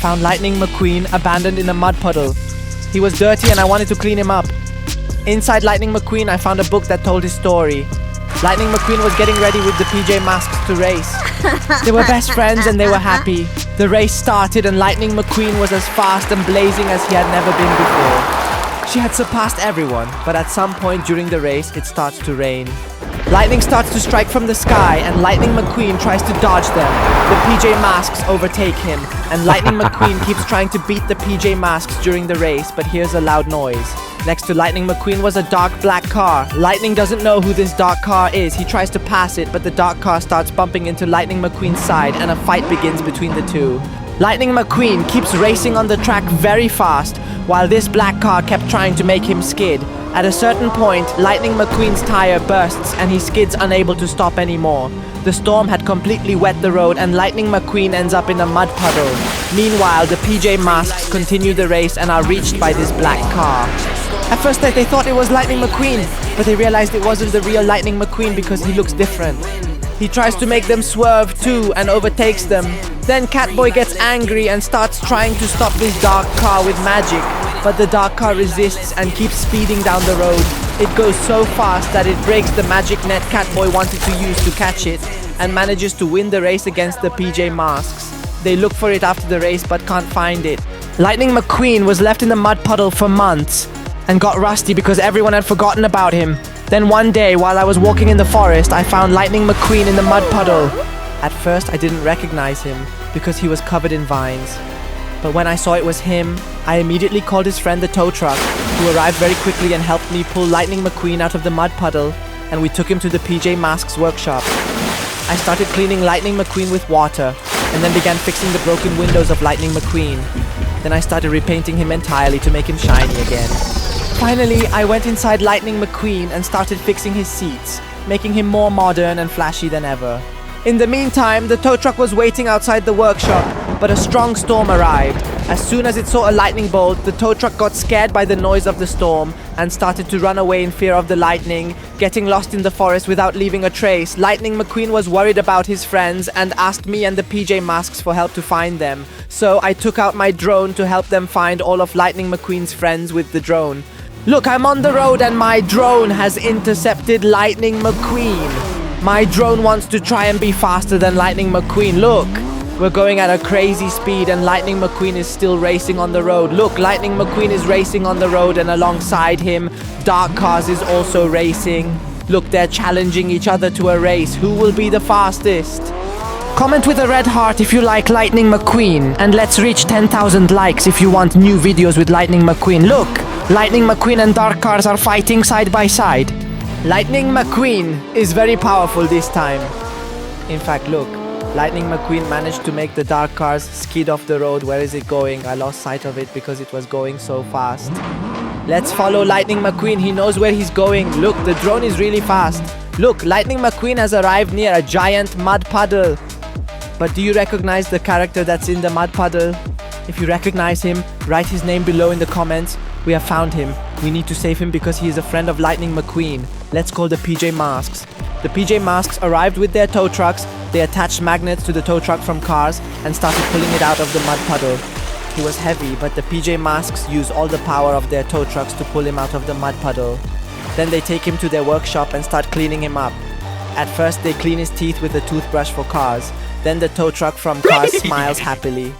found Lightning McQueen abandoned in a mud puddle. He was dirty and I wanted to clean him up. Inside Lightning McQueen, I found a book that told his story. Lightning McQueen was getting ready with the PJ Masks to race. They were best friends and they were happy. The race started and Lightning McQueen was as fast and blazing as he had never been before. She had surpassed everyone, but at some point during the race, it starts to rain. Lightning starts to strike from the sky and Lightning McQueen tries to dodge them. The PJ Masks overtake him and Lightning McQueen keeps trying to beat the PJ Masks during the race, but hears a loud noise. Next to Lightning McQueen was a dark black car. Lightning doesn't know who this dark car is. He tries to pass it, but the dark car starts bumping into Lightning McQueen's side and a fight begins between the two. Lightning McQueen keeps racing on the track very fast, while this black car kept trying to make him skid. At a certain point, Lightning McQueen's tire bursts and he skids, unable to stop anymore. The storm had completely wet the road and Lightning McQueen ends up in a mud puddle. Meanwhile, the PJ Masks continue the race and are reached by this black car. At first they thought it was Lightning McQueen, but they realized it wasn't the real Lightning McQueen because he looks different. He tries to make them swerve too and overtakes them. Then Catboy gets angry and starts trying to stop this dark car with magic, but the dark car resists and keeps speeding down the road. It goes so fast that it breaks the magic net Catboy wanted to use to catch it and manages to win the race against the PJ Masks. They look for it after the race but can't find it. Lightning McQueen was left in the mud puddle for months and got rusty because everyone had forgotten about him. Then one day, while I was walking in the forest, I found Lightning McQueen in the mud puddle. At first, I didn't recognize him because he was covered in vines. But when I saw it was him, I immediately called his friend the tow truck, who arrived very quickly and helped me pull Lightning McQueen out of the mud puddle, and we took him to the PJ Masks workshop. I started cleaning Lightning McQueen with water, and then began fixing the broken windows of Lightning McQueen. Then I started repainting him entirely to make him shiny again. Finally, I went inside Lightning McQueen and started fixing his seats, making him more modern and flashy than ever. In the meantime, the tow truck was waiting outside the workshop, but a strong storm arrived. As soon as it saw a lightning bolt, the tow truck got scared by the noise of the storm and started to run away in fear of the lightning, getting lost in the forest without leaving a trace. Lightning McQueen was worried about his friends and asked me and the PJ Masks for help to find them. So I took out my drone to help them find all of Lightning McQueen's friends with the drone. Look, I'm on the road and my drone has intercepted Lightning McQueen. My drone wants to try and be faster than Lightning McQueen. Look, we're going at a crazy speed and Lightning McQueen is still racing on the road. Look, Lightning McQueen is racing on the road and alongside him, Dark Cars is also racing. Look, they're challenging each other to a race. Who will be the fastest? Comment with a red heart if you like Lightning McQueen, and let's reach 10,000 likes if you want new videos with Lightning McQueen. Look, Lightning McQueen and Dark Cars are fighting side by side. Lightning McQueen is very powerful this time. In fact, look, Lightning McQueen managed to make the Dark Cars skid off the road. Where is it going? I lost sight of it because it was going so fast. Let's follow Lightning McQueen. He knows where he's going. Look, the drone is really fast. Look, Lightning McQueen has arrived near a giant mud puddle. But do you recognize the character that's in the mud puddle? If you recognize him, write his name below in the comments. We have found him. We need to save him because he is a friend of Lightning McQueen. Let's call the PJ Masks. The PJ Masks arrived with their tow trucks. They attached magnets to the tow truck from cars and started pulling it out of the mud puddle. He was heavy, but the PJ Masks used all the power of their tow trucks to pull him out of the mud puddle. Then they take him to their workshop and start cleaning him up. At first, they clean his teeth with a toothbrush for Cars. Then the tow truck from Cars smiles happily.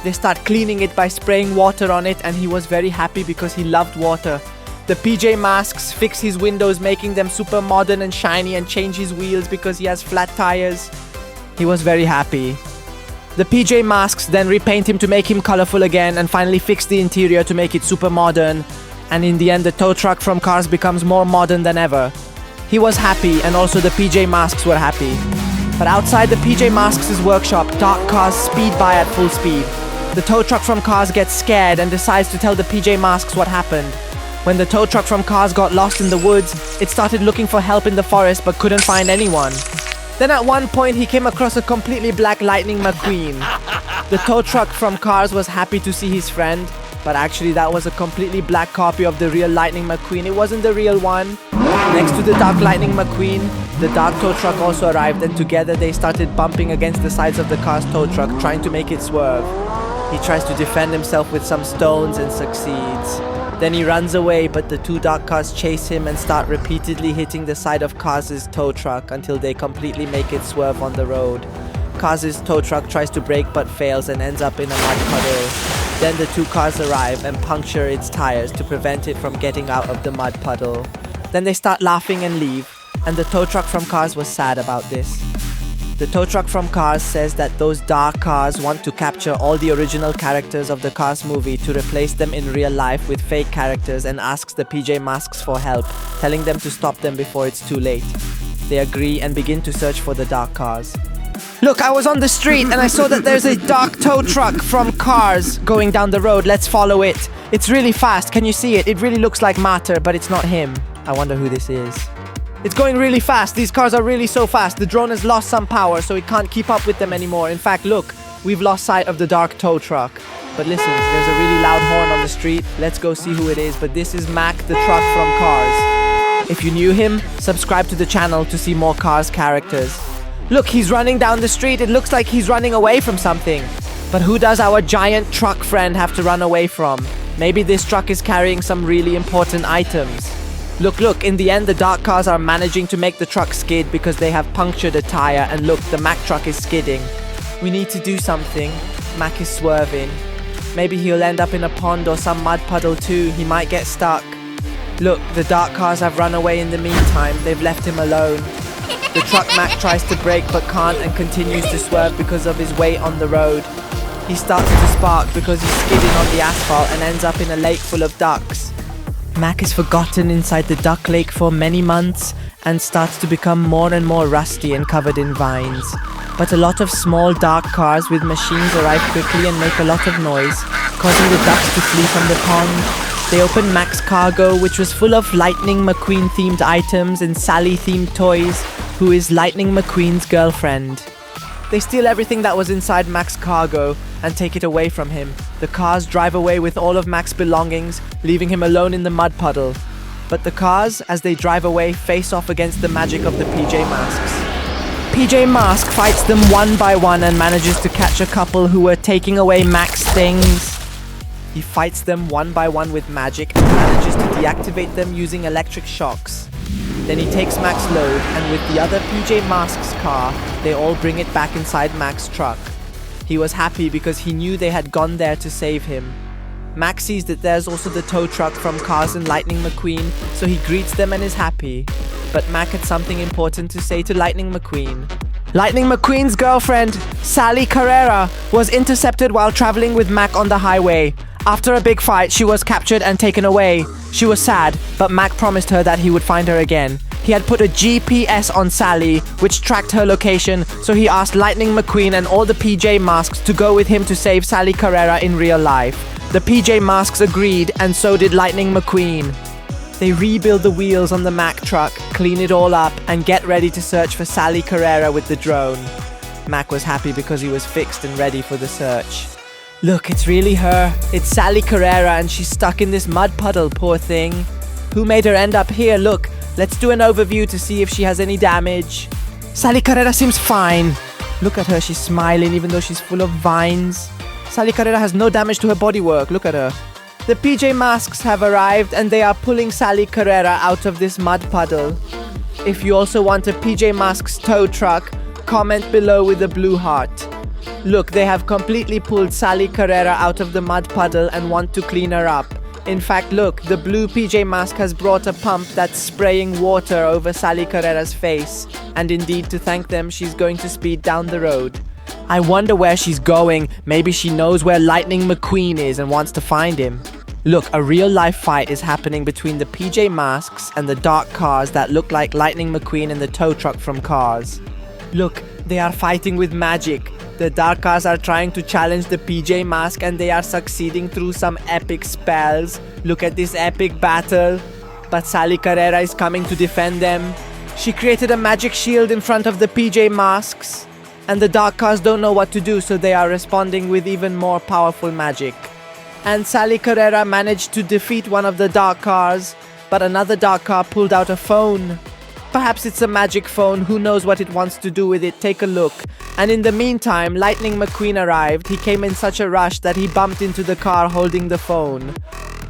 They start cleaning it by spraying water on it, and he was very happy because he loved water. The PJ Masks fix his windows, making them super modern and shiny, and change his wheels because he has flat tires. He was very happy. The PJ Masks then repaint him to make him colorful again and finally fix the interior to make it super modern. And in the end, the tow truck from Cars becomes more modern than ever. He was happy, and also the PJ Masks were happy. But outside the PJ Masks' workshop, Dark Cars speed by at full speed. The tow truck from Cars gets scared and decides to tell the PJ Masks what happened. When the tow truck from Cars got lost in the woods, it started looking for help in the forest but couldn't find anyone. Then at one point he came across a completely black Lightning McQueen. The tow truck from Cars was happy to see his friend, but actually that was a completely black copy of the real Lightning McQueen. It wasn't the real one. Next to the dark Lightning McQueen, the dark tow truck also arrived, and together they started bumping against the sides of the car's tow truck, trying to make it swerve. He tries to defend himself with some stones and succeeds. Then he runs away, but the two dark cars chase him and start repeatedly hitting the side of Kaz's tow truck until they completely make it swerve on the road. Kaz's tow truck tries to brake but fails and ends up in a mud puddle. Then the two cars arrive and puncture its tires to prevent it from getting out of the mud puddle. Then they start laughing and leave, and the tow truck from Cars was sad about this. The tow truck from Cars says that those dark cars want to capture all the original characters of the Cars movie to replace them in real life with fake characters, and asks the PJ Masks for help, telling them to stop them before it's too late. They agree and begin to search for the dark cars. Look, I was on the street and I saw that there's a dark tow truck from Cars going down the road. Let's follow it. It's really fast. Can you see it? It really looks like Mater, but it's not him. I wonder who this is. It's going really fast. These cars are really so fast. The drone has lost some power, so it can't keep up with them anymore. In fact, look, we've lost sight of the dark tow truck. But listen, there's a really loud horn on the street. Let's go see who it is. But this is Mac, the truck from Cars. If you knew him, subscribe to the channel to see more Cars characters. Look, he's running down the street. It looks like he's running away from something. But who does our giant truck friend have to run away from? Maybe this truck is carrying some really important items. Look, in the end the dark cars are managing to make the truck skid because they have punctured a tire, and look, the Mac truck is skidding. We need to do something. Mac is swerving. Maybe he'll end up in a pond or some mud puddle too. He might get stuck. Look, the dark cars have run away in the meantime. They've left him alone. The truck Mac tries to brake but can't and continues to swerve because of his weight on the road. He starts to spark because he's skidding on the asphalt and ends up in a lake full of ducks. Mac is forgotten inside the duck lake for many months and starts to become more and more rusty and covered in vines. But a lot of small dark cars with machines arrive quickly and make a lot of noise, causing the ducks to flee from the pond. They open Mac's cargo, which was full of Lightning McQueen themed items and Sally themed toys, who is Lightning McQueen's girlfriend. They steal everything that was inside Mac's cargo and take it away from him. The cars drive away with all of Mac's belongings, leaving him alone in the mud puddle. But the cars, as they drive away, face off against the magic of the PJ Masks. PJ Mask fights them one by one and manages to catch a couple who were taking away Mac's things. He fights them one by one with magic and manages to deactivate them using electric shocks. Then he takes Mac's load, and with the other PJ Masks car, they all bring it back inside Mac's truck. He was happy because he knew they had gone there to save him. Mac sees that there's also the tow truck from Cars and Lightning McQueen, so he greets them and is happy. But Mac had something important to say to Lightning McQueen. Lightning McQueen's girlfriend, Sally Carrera, was intercepted while traveling with Mac on the highway. After a big fight, she was captured and taken away. She was sad, but Mac promised her that he would find her again. He had put a GPS on Sally, which tracked her location, so he asked Lightning McQueen and all the PJ Masks to go with him to save Sally Carrera in real life. The PJ Masks agreed, and so did Lightning McQueen. They rebuild the wheels on the Mac truck, clean it all up, and get ready to search for Sally Carrera with the drone. Mac was happy because he was fixed and ready for the search. Look, it's really her. It's Sally Carrera, and she's stuck in this mud puddle, poor thing. Who made her end up here? Look, let's do an overview to see if she has any damage. Sally Carrera seems fine. Look at her, she's smiling even though she's full of vines. Sally Carrera has no damage to her bodywork, look at her. The PJ Masks have arrived and they are pulling Sally Carrera out of this mud puddle. If you also want a PJ Masks tow truck, comment below with a blue heart. Look, they have completely pulled Sally Carrera out of the mud puddle and want to clean her up. In fact, look, the blue PJ Mask has brought a pump that's spraying water over Sally Carrera's face. And indeed, to thank them, she's going to speed down the road. I wonder where she's going. Maybe she knows where Lightning McQueen is and wants to find him. Look, a real-life fight is happening between the PJ Masks and the dark cars that look like Lightning McQueen and the tow truck from Cars. Look, they are fighting with magic. The dark cars are trying to challenge the PJ Mask and they are succeeding through some epic spells. Look at this epic battle. But Sally Carrera is coming to defend them. She created a magic shield in front of the PJ Masks. And the dark cars don't know what to do, so they are responding with even more powerful magic. And Sally Carrera managed to defeat one of the dark cars, but another dark car pulled out a phone. Perhaps it's a magic phone. Who knows what it wants to do with it? Take a look. And in the meantime, Lightning McQueen arrived. He came in such a rush that he bumped into the car holding the phone.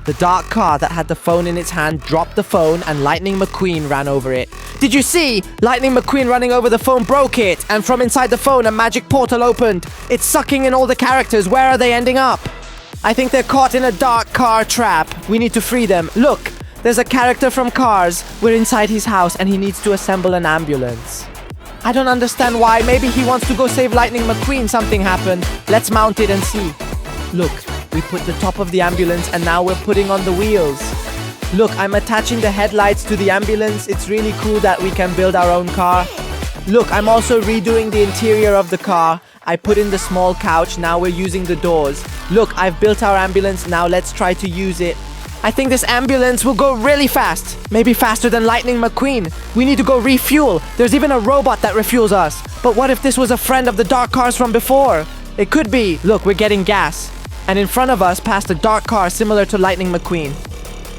The dark car that had the phone in its hand dropped the phone and Lightning McQueen ran over it. Did you see? Lightning McQueen running over the phone broke it, and from inside the phone a magic portal opened. It's sucking in all the characters. Where are they ending up? I think they're caught in a dark car trap. We need to free them. Look, there's a character from Cars. We're inside his house and he needs to assemble an ambulance. I don't understand why. Maybe he wants to go save Lightning McQueen. Something happened. Let's mount it and see. Look. We put the top of the ambulance and now we're putting on the wheels. Look, I'm attaching the headlights to the ambulance. It's really cool that we can build our own car. Look, I'm also redoing the interior of the car. I put in the small couch. Now we're using the doors. Look, I've built our ambulance. Now let's try to use it. I think this ambulance will go really fast. Maybe faster than Lightning McQueen. We need to go refuel. There's even a robot that refuels us. But what if this was a friend of the dark cars from before? It could be. Look, we're getting gas. And in front of us passed a dark car similar to Lightning McQueen.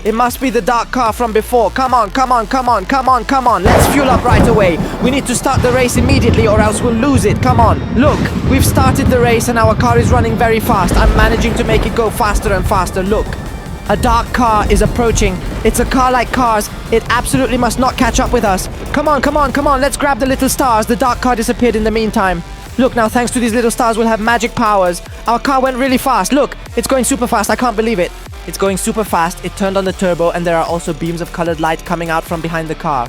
It must be the dark car from before. Come on, come on, come on, come on, come on. Let's fuel up right away. We need to start the race immediately or else we'll lose it. Come on. Look, we've started the race and our car is running very fast. I'm managing to make it go faster and faster. Look, a dark car is approaching. It's a car like Cars. It absolutely must not catch up with us. Come on, come on, come on. Let's grab the little stars. The dark car disappeared in the meantime. Look, now thanks to these little stars, we'll have magic powers. Our car went really fast. Look, it's going super fast. I can't believe it. It's going super fast. It turned on the turbo and there are also beams of colored light coming out from behind the car.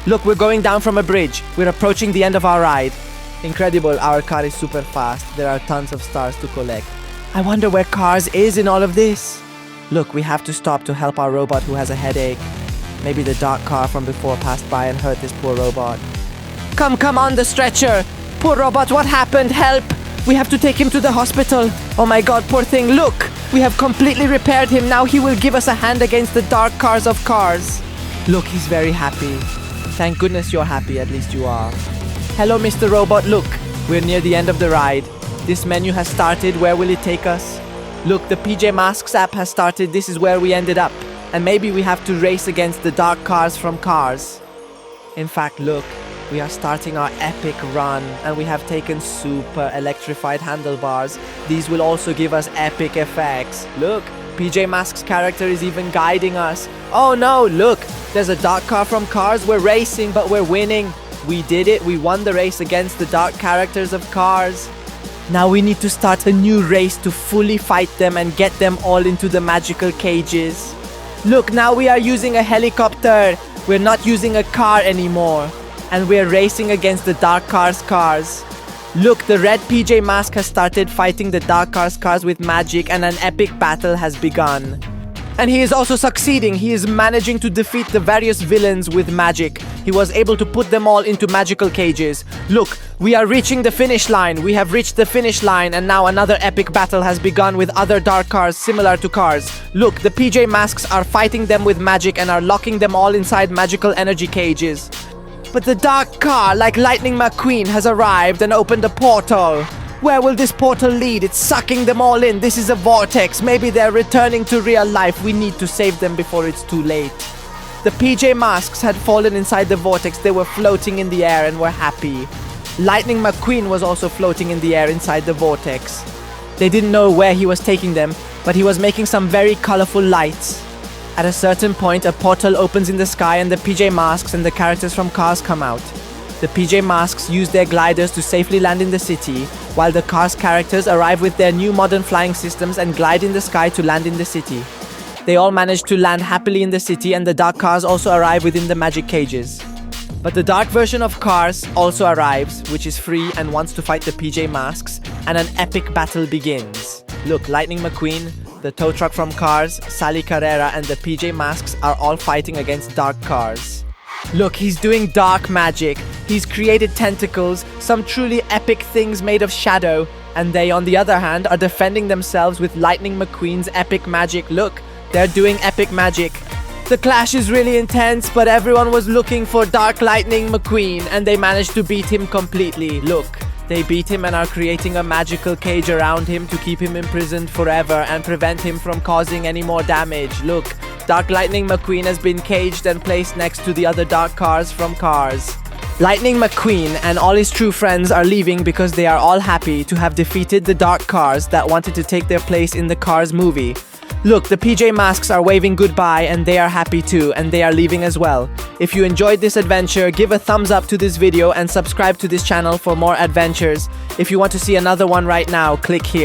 Look, we're going down from a bridge. We're approaching the end of our ride. Incredible, our car is super fast. There are tons of stars to collect. I wonder where Cars is in all of this. Look, we have to stop to help our robot who has a headache. Maybe the dark car from before passed by and hurt this poor robot. Come on the stretcher. Poor robot, what happened? Help! We have to take him to the hospital. Oh my god, poor thing. Look, we have completely repaired him. Now he will give us a hand against the dark cars of Cars. Look, he's very happy. Thank goodness you're happy, at least you are. Hello, Mr. Robot. Look, we're near the end of the ride. This menu has started. Where will it take us? Look, the PJ Masks app has started. This is where we ended up. And maybe we have to race against the dark cars from Cars. In fact, look. We are starting our epic run and we have taken super electrified handlebars. These will also give us epic effects. Look, PJ Masks' character is even guiding us. Oh no, look, there's a dark car from Cars. We're racing, but we're winning. We did it. We won the race against the dark characters of Cars. Now we need to start a new race to fully fight them and get them all into the magical cages. Look, now we are using a helicopter. We're not using a car anymore. And we're racing against the dark cars. Look, the red PJ Mask has started fighting the dark cars with magic and an epic battle has begun. And he is also succeeding. He is managing to defeat the various villains with magic. He was able to put them all into magical cages. Look, we are reaching the finish line. We have reached the finish line and now another epic battle has begun with other dark cars similar to Cars. Look, the PJ Masks are fighting them with magic and are locking them all inside magical energy cages. But the dark car, like Lightning McQueen, has arrived and opened a portal. Where will this portal lead? It's sucking them all in. This is a vortex. Maybe they're returning to real life. We need to save them before it's too late. The PJ Masks had fallen inside the vortex. They were floating in the air and were happy. Lightning McQueen was also floating in the air inside the vortex. They didn't know where he was taking them, but he was making some very colorful lights. At a certain point, a portal opens in the sky and the PJ Masks and the characters from Cars come out. The PJ Masks use their gliders to safely land in the city, while the Cars characters arrive with their new modern flying systems and glide in the sky to land in the city. They all manage to land happily in the city and the dark cars also arrive within the magic cages. But the dark version of Cars also arrives, which is free and wants to fight the PJ Masks, and an epic battle begins. Look, Lightning McQueen, the tow truck from Cars, Sally Carrera and the PJ Masks are all fighting against dark cars. Look, he's doing dark magic. He's created tentacles, some truly epic things made of shadow. And they, on the other hand, are defending themselves with Lightning McQueen's epic magic. Look, they're doing epic magic. The clash is really intense, but everyone was looking for Dark Lightning McQueen and they managed to beat him completely. Look. They beat him and are creating a magical cage around him to keep him imprisoned forever and prevent him from causing any more damage. Look, Dark Lightning McQueen has been caged and placed next to the other dark cars from Cars. Lightning McQueen and all his true friends are leaving because they are all happy to have defeated the dark cars that wanted to take their place in the Cars movie. Look, the PJ Masks are waving goodbye and they are happy too, and they are leaving as well. If you enjoyed this adventure, give a thumbs up to this video and subscribe to this channel for more adventures. If you want to see another one right now, click here.